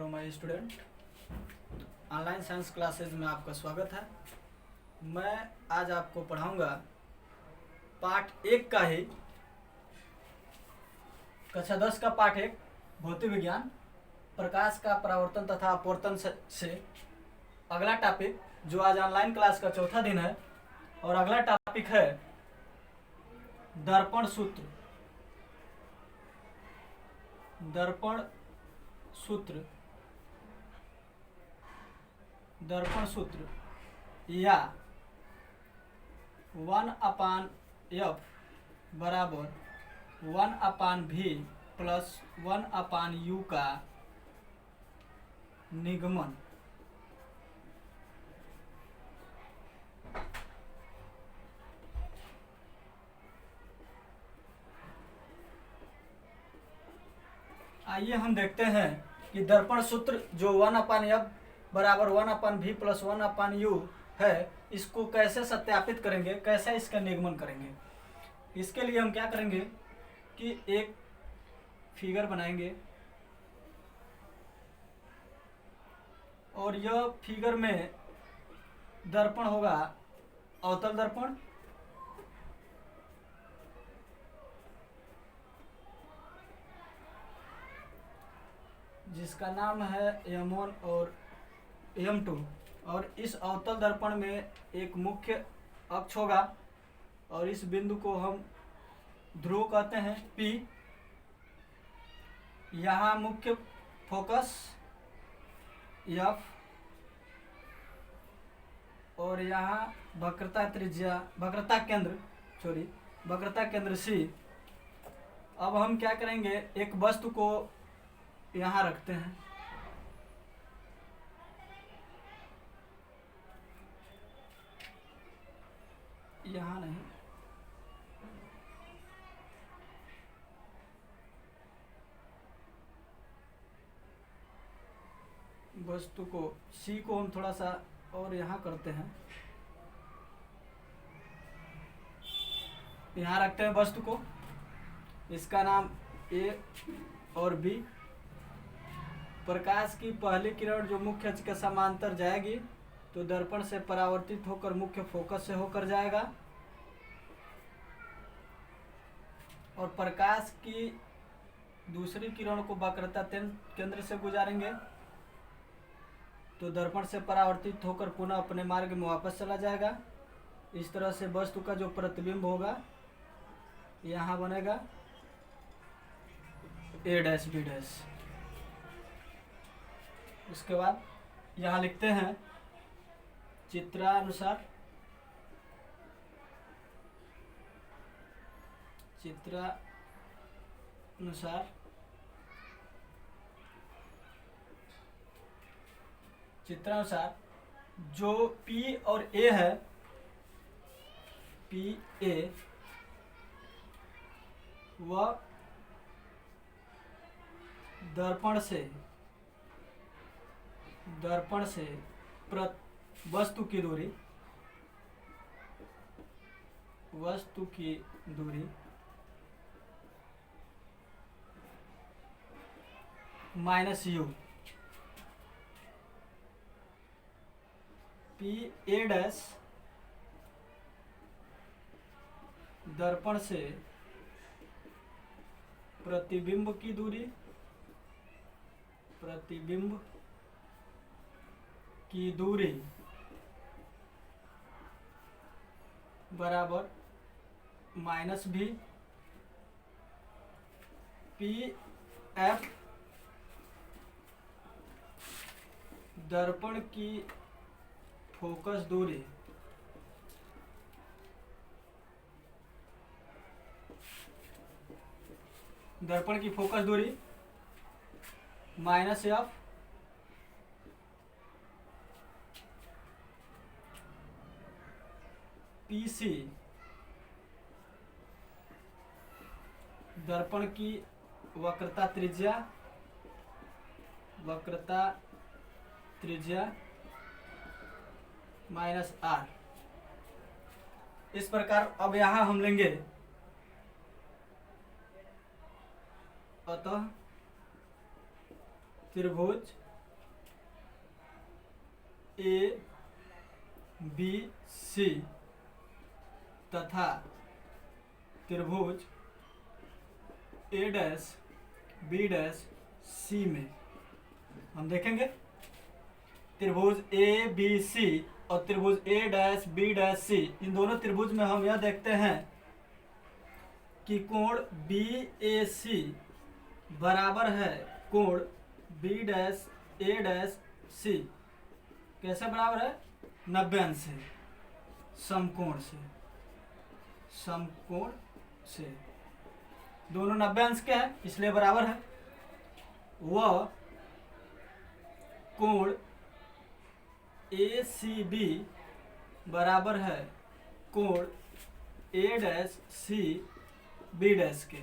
Hello my student, online science classes में आपका स्वागत है। मैं आज आपको पढ़ाऊंगा पाठ 1 का ही कक्षा 10 का पाठ 1 भौतिक विज्ञान, प्रकाश का परावर्तन तथा अपवर्तन से अगला टॉपिक, जो आज ऑनलाइन क्लास का चौथा दिन है। और अगला टॉपिक है दर्पण सूत्र। दर्पण सूत्र दर्पण सूत्र या 1/f बराबर 1/v प्लस 1/u का निगमन। आइए हम देखते हैं कि दर्पण सूत्र जो 1/f बराबर 1/v प्लस 1/u है, इसको कैसे सत्यापित करेंगे, कैसे इसका निगमन करेंगे। इसके लिए हम क्या करेंगे कि एक फिगर बनाएंगे और यह फिगर में दर्पण होगा अवतल दर्पण, जिसका नाम है M1 और M2। और इस अवतल दर्पण में एक मुख्य अक्ष होगा और इस बिंदु को हम ध्रुव कहते हैं P। यहाँ मुख्य फोकस F और यहाँ वक्रता केंद्र C। अब हम क्या करेंगे, एक वस्तु को यहाँ रखते हैं, यहाँ नहीं, वस्तु को C को हम थोड़ा सा और यहाँ करते हैं, यहाँ रखते हैं वस्तु को। इसका नाम A और B। प्रकाश की पहली किरण जो मुख्य अक्ष के समांतर जाएगी तो दर्पण से परावर्तित होकर मुख्य फोकस से होकर जाएगा, और प्रकाश की दूसरी किरण को वक्रता केंद्र से गुजारेंगे तो दर्पण से परावर्तित होकर पुनः अपने मार्ग में वापस चला जाएगा। इस तरह से वस्तु का जो प्रतिबिंब होगा यहाँ बनेगा A', B'। उसके बाद यहाँ लिखते हैं चित्रानुसार जो P और A है, PA वह दर्पण से वस्तु की दूरी माइनस u। PA' दर्पण से प्रतिबिंब की दूरी बराबर -v। PF दर्पण की फोकस दूरी -f। PC दर्पण की वक्रता त्रिज्या -r। इस प्रकार अब यहाँ हम लेंगे, अतः त्रिभुज ए बी सी तथा त्रिभुज ए डैश बी डैश सी में हम देखेंगे त्रिभुज ए बी सी और त्रिभुज ए डैश बी डैश सी, इन दोनों त्रिभुज में हम यह देखते हैं कि कोण बी ए सी बराबर है कोण बी डैश ए डैश सी। कैसे बराबर है? 90 अंश से, समकोण से, समकोण से। दोनों 90 अंश के हैं इसलिए बराबर है। वह कोण ए सी बी बराबर है कोण ए डैश सी बी डैश के।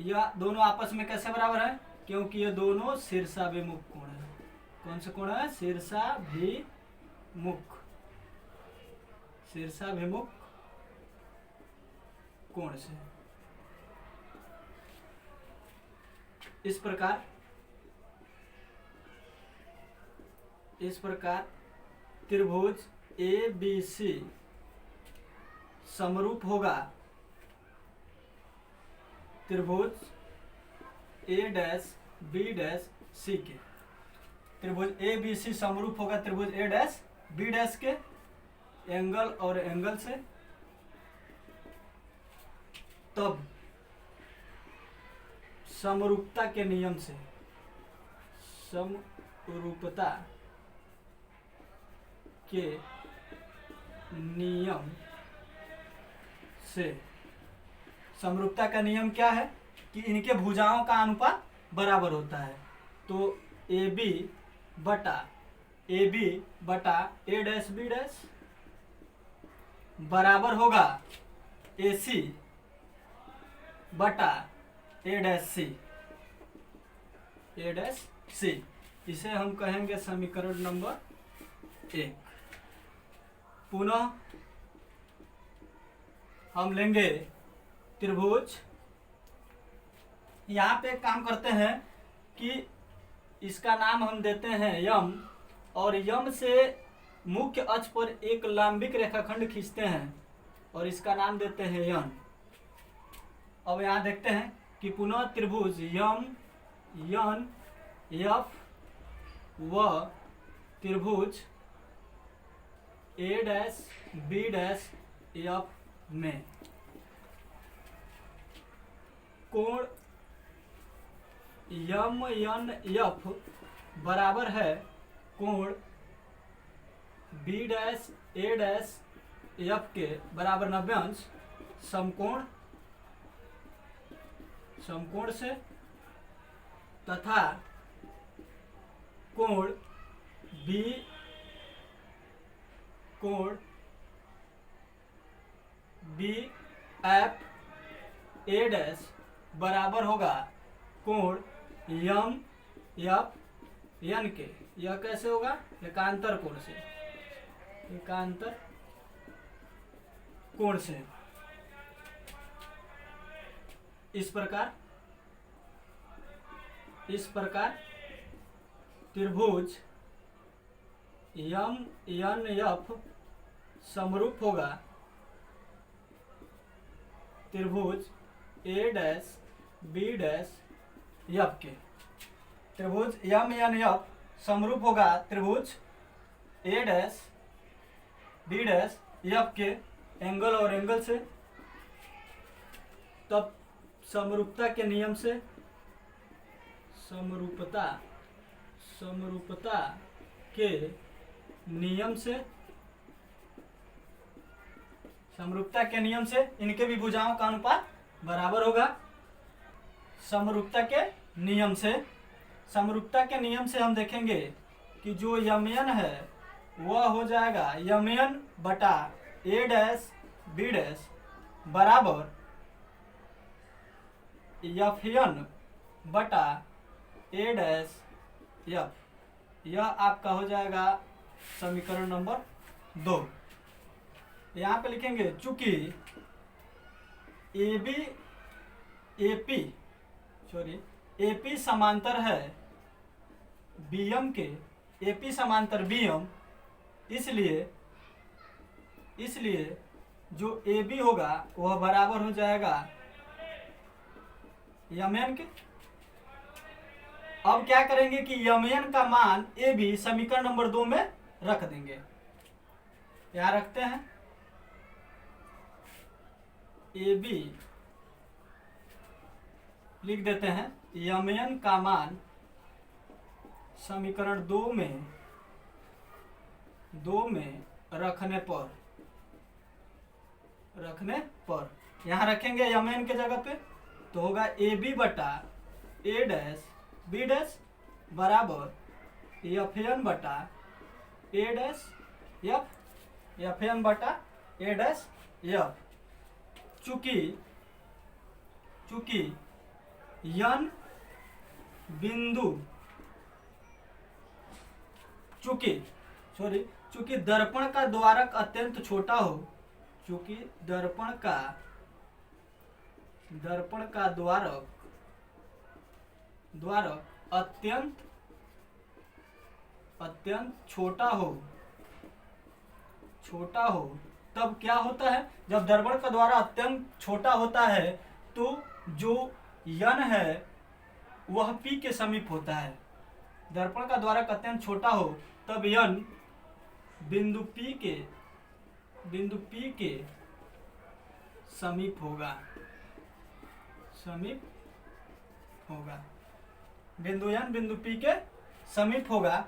यह दोनों आपस में कैसे बराबर है? क्योंकि ये दोनों शीर्षाभिमुख कोण है। कौन से कोण है? शीर्षाभिमुख, शीर्षाभिमुख कोण से। इस प्रकार त्रिभुज ए बी सी समरूप होगा त्रिभुज ए डैश बी डैश सी के। त्रिभुज ए बी सी समरूप होगा त्रिभुज ए डैश बी डैश के एंगल और एंगल से, तब समरूपता के नियम से, समरूपता के नियम से। समरूपता का नियम क्या है? कि इनके भुजाओं का अनुपात बराबर होता है। तो ए बी बटा ए डैश बी डैश बराबर होगा ए सी बटा ए डैश सी। इसे हम कहेंगे समीकरण नंबर 1। पुनः हम लेंगे त्रिभुज, यहाँ पे काम करते हैं कि इसका नाम हम देते हैं यम, और यम से मुख्य अक्ष पर एक लंबिक रेखाखंड खींचते हैं और इसका नाम देते हैं यन। अब यहाँ देखते हैं कि पुनः त्रिभुज यम यन एफ व त्रिभुज ए डैश बी डैश एफ में कोण यम यन एफ बराबर है कोण बी डैश ए डैश एफ के बराबर 90 अंश समकोण से, तथा कोण बी एफ ए डैश बराबर होगा कोण यम एफ यन के। यह कैसे होगा? एकांतर कोण से, एकांतर कोण से। इस प्रकार त्रिभुज यम यन एफ समरूप होगा त्रिभुज ए डैश बी डैश एफ के। त्रिभुज यम यन एफ समरूप होगा त्रिभुज ए डैश बी डैश एफ के एंगल और एंगल से, तब समरूपता के नियम से, समरूपता के नियम से, समरूपता के नियम से इनके भी भुजाओं का अनुपात बराबर होगा। समरूपता के नियम से हम देखेंगे कि जो यमयन है वह हो जाएगा यमयन बटा ए डैश बी डैश बराबर यफयन बटा ए डैश एफ। यह आपका हो जाएगा समीकरण नंबर 2। यहाँ पे लिखेंगे चूंकि एपी समांतर है बीएम के, एपी समांतर बीएम इसलिए जो ए बी होगा वह बराबर हो जाएगा यम एन के। अब क्या करेंगे कि यम एन का मान ए बी समीकरण नंबर 2 में रख देंगे। यहां रखते हैं ए बी, लिख देते हैं यम एन का मान समीकरण 2 में रखने पर यहां रखेंगे यम एन के जगह पे, तो होगा ए बी बटा ए डैश बी डैश बराबर एफ एन बटा ए डैश एफ एन बटा ए डैश एफ। चूंकि यन बिंदु चूंकि दर्पण का द्वारक अत्यंत छोटा हो, चूंकि दर्पण का द्वारक अत्यंत छोटा हो, तब क्या होता है, जब दर्पण का द्वारक अत्यंत छोटा होता है तो जो यन है वह पी के समीप होता है। दर्पण का द्वारक अत्यंत छोटा हो तब यन बिंदु पी के समीप होगा। बिंदु यन बिंदु पी के समीप होगा।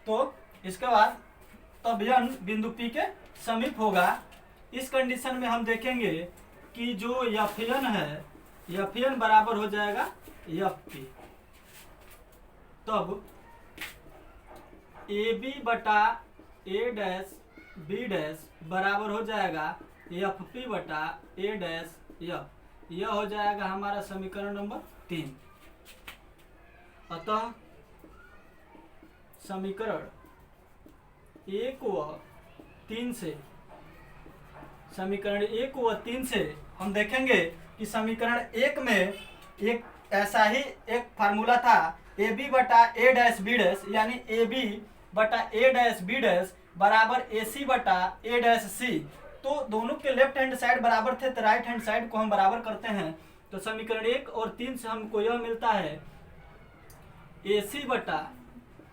तो इसके बाद तब यन बिंदु पी के समीप होगा। इस कंडीशन में हम देखेंगे कि जो एफ एन है, एफ एन बराबर हो जाएगा एफ पी। तब ए बी बटा ए डैश बी डैश बराबर हो जाएगा एफ पी बटा ए डैश एफ। यह हो जाएगा हमारा समीकरण नंबर 3। अतः समीकरण 1 व 3 से हम देखेंगे कि समीकरण 1 में एक ऐसा ही एक फार्मूला था, ए बी बटा ए डैश बी डैश, यानी ए बी बटा ए डैश बी डैश बराबर ए सी बटा ए डैश सी। तो दोनों के लेफ्ट हैंड साइड बराबर थे, तो राइट हैंड साइड को हम बराबर करते हैं। तो समीकरण 1 और 3 से हमको यह मिलता है ए सी बटा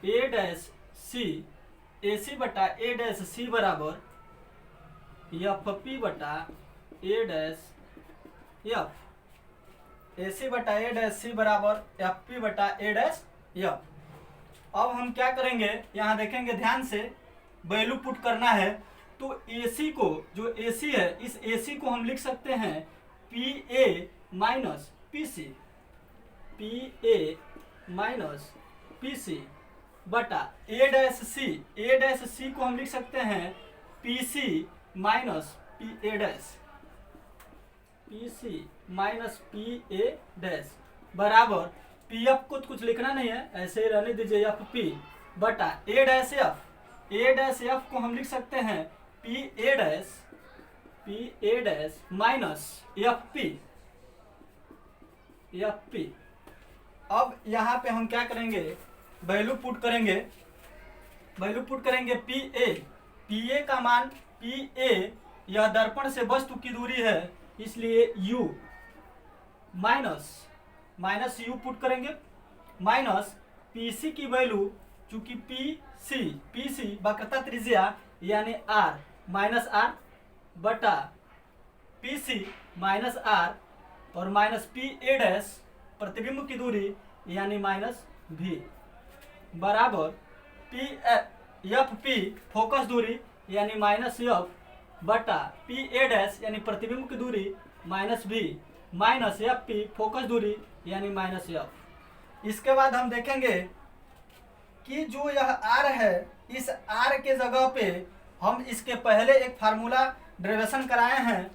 ए डैश सी, ए सी बटा ए डैश सी बराबर एफ पी बटा ए डैश एफ। ए सी बटा ए डैश सी बराबर एफ पी बटा ए डैश एफ। अब हम क्या करेंगे, यहाँ देखेंगे ध्यान से, वैल्यू पुट करना है। तो AC को, जो AC है, इस AC को हम लिख सकते हैं PA minus PC, PA minus PC बटा A डैश C को हम लिख सकते हैं PC minus PA dash, PC minus PA dash बराबर PF को कुछ लिखना नहीं है, ऐसे ही रहने दीजिए, FP बटा A dash F। A dash F को हम लिख सकते हैं PA डैश माइनस FP। अब यहाँ पे हम क्या करेंगे, वैल्यू पुट करेंगे PA का मान, PA यह दर्पण से वस्तु की दूरी है, इसलिए U माइनस U पुट करेंगे, माइनस PC की वैल्यू, चूंकि PC वक्रता त्रिज्या यानी R माइनस R बटा PC माइनस R और माइनस PA डैश प्रतिबिंब की दूरी यानी माइनस V बराबर FP फोकस दूरी यानी माइनस F बटा PA डैश यानी प्रतिबिंब की दूरी minus V minus FP focus दूरी यानी माइनस F। इसके बाद हम देखेंगे कि जो यह R है, इस R के जगह पे हम इसके पहले एक फार्मूला डेरिवेशन कराए हैं।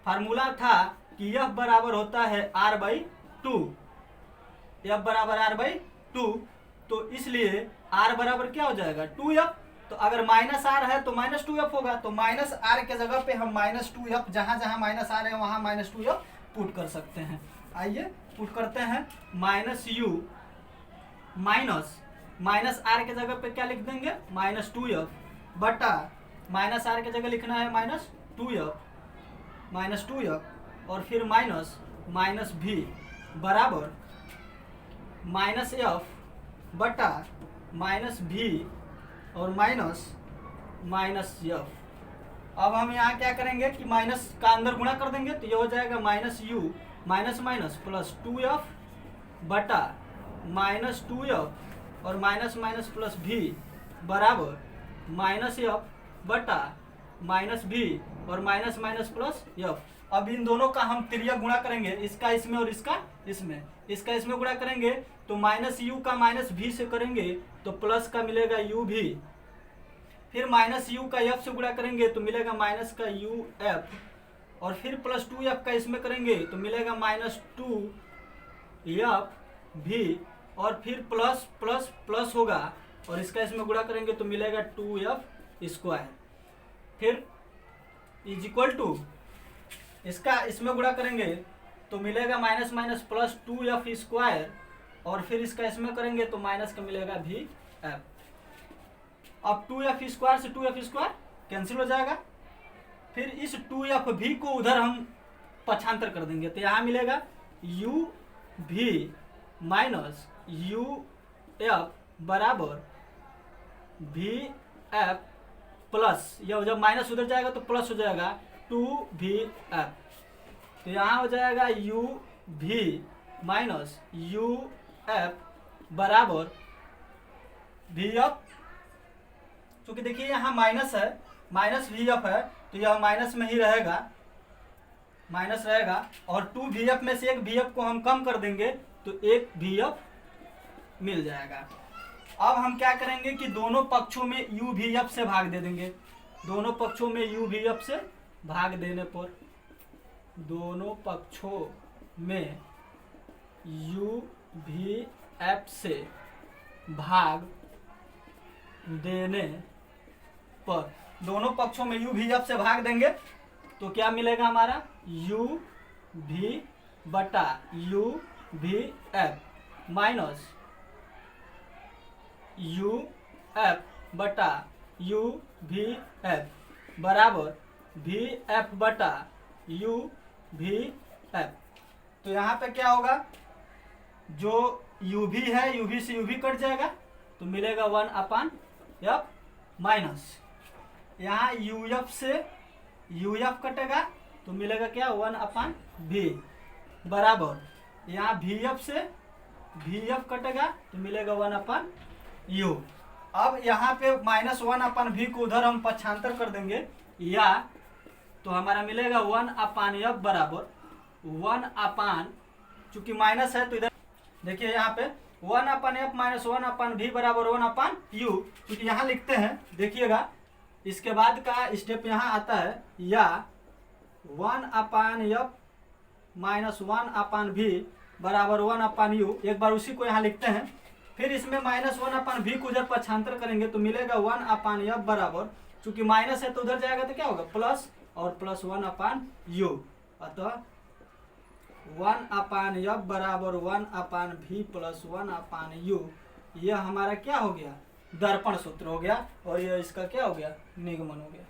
फार्मूला था कि F बराबर होता है R/2, F बराबर R/2। तो इसलिए R बराबर क्या हो जाएगा 2F, तो अगर माइनस आर है तो माइनस टू एफ होगा, तो माइनस आर के जगह पे हम माइनस टू एफ, जहां जहां माइनस आर है वहां माइनस टू एफ पुट कर सकते हैं। आइए पुट करते हैं, माइनस यू माइनस आर के जगह पे क्या लिख देंगे, माइनस टू एफ बटा माइनस आर के जगह लिखना है माइनस टू एफ और फिर माइनस भी बराबर माइनस एफ बटा माइनस भी और माइनस एफ। अब हम यहाँ क्या करेंगे कि माइनस का अंदर गुणा कर देंगे, तो ये हो जाएगा minus you minus minus plus two F बटा माइनस टू एफ और माइनस प्लस भी बराबर माइनस एफ बटा माइनस भी और माइनस प्लस एफ। अब इन दोनों का हम तिर्यक गुणा करेंगे, इसका इसमें और इसका इसमें गुणा करेंगे, तो माइनस यू का माइनस भी से करेंगे तो प्लस का मिलेगा यू भी, फिर माइनस यू का एफ से गुणा करेंगे तो मिलेगा माइनस का यू एफ और फिर प्लस टू एफ का इसमें करेंगे तो मिलेगा माइनस टू एफ भी और फिर प्लस प्लस प्लस होगा और इसका इसमें गुणा करेंगे तो मिलेगा टू एफ स्क्वायर, फिर इज इक्वल टू इसका इसमें गुणा करेंगे तो मिलेगा minus plus two F square और फिर इसका इसमें करेंगे तो माइनस का मिलेगा भी एफ। अब टू एफ स्क्वायर से टू एफ स्क्वायर कैंसिल हो जाएगा, फिर इस टू एफ भी को उधर हम पक्षांतर कर देंगे तो यहाँ मिलेगा यू भी माइनस यू एफ बराबर भी एफ प्लस, यह जब माइनस उधर जाएगा तो प्लस हो जाएगा टू भी एफ, तो यहाँ हो जाएगा यू भी माइनस यू एफ बराबर भी एफ। क्योंकि देखिए यहाँ माइनस है, माइनस भी एफ है तो यह माइनस में ही रहेगा, माइनस रहेगा और टू भी एफ में से एक भी एफ को हम कम कर देंगे तो एक भी एफ मिल जाएगा। अब हम क्या करेंगे कि दोनों पक्षों में यू भी एफ से भाग दे देंगे, दोनों पक्षों में यू भी एफ से भाग देने पर, दोनों पक्षों में यू भी एफ से भाग देने पर, दोनों पक्षों में यू भी एफ से भाग देंगे तो क्या मिलेगा हमारा यू भी बटा यू भी एफ माइनस यू एफ बटा यू भी एफ बराबर भी एफ बटा यू भी एफ। तो यहाँ पे क्या होगा, जो यू भी है यू भी से यू भी कट जाएगा तो मिलेगा वन अपान एफ माइनस यहाँ यू एफ से यू एफ कटेगा तो मिलेगा क्या वन अपान भी बराबर यहाँ भी एफ से भी एफ कटेगा तो मिलेगा वन अपान यू। अब यहाँ पे माइनस वन अपान भी को उधर हम पक्षांतर कर देंगे या तो हमारा मिलेगा वन अपान एफ बराबर वन अपान, चूंकि माइनस है तो इधर देखिए यहाँ पे one upon F minus one upon भी बराबर वन अपान यू, क्योंकि यहाँ लिखते हैं देखिएगा इसके बाद का स्टेप यहाँ आता है या one upon F minus one upon भी बराबर वन अपान यू, एक बार उसी को यहाँ लिखते हैं, फिर इसमें माइनस वन अपान भी को उधर पक्षांतर करेंगे तो मिलेगा वन अपान एफ बराबर, चूंकि माइनस है तो उधर जाएगा तो क्या होगा प्लस और प्लस वन अपान यू, अतः वन अपान एफ बराबर वन अपान भी प्लस वन अपान यू, यह हमारा क्या हो गया दर्पण सूत्र हो गया और यह इसका क्या हो गया निगमन हो गया।